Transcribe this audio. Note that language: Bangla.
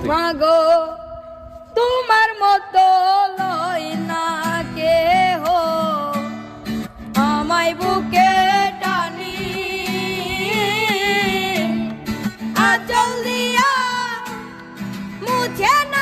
মাগো তোমার মতো লয় না কেহ আমায় বুকে টানি আঁচল দিয়া মুছে না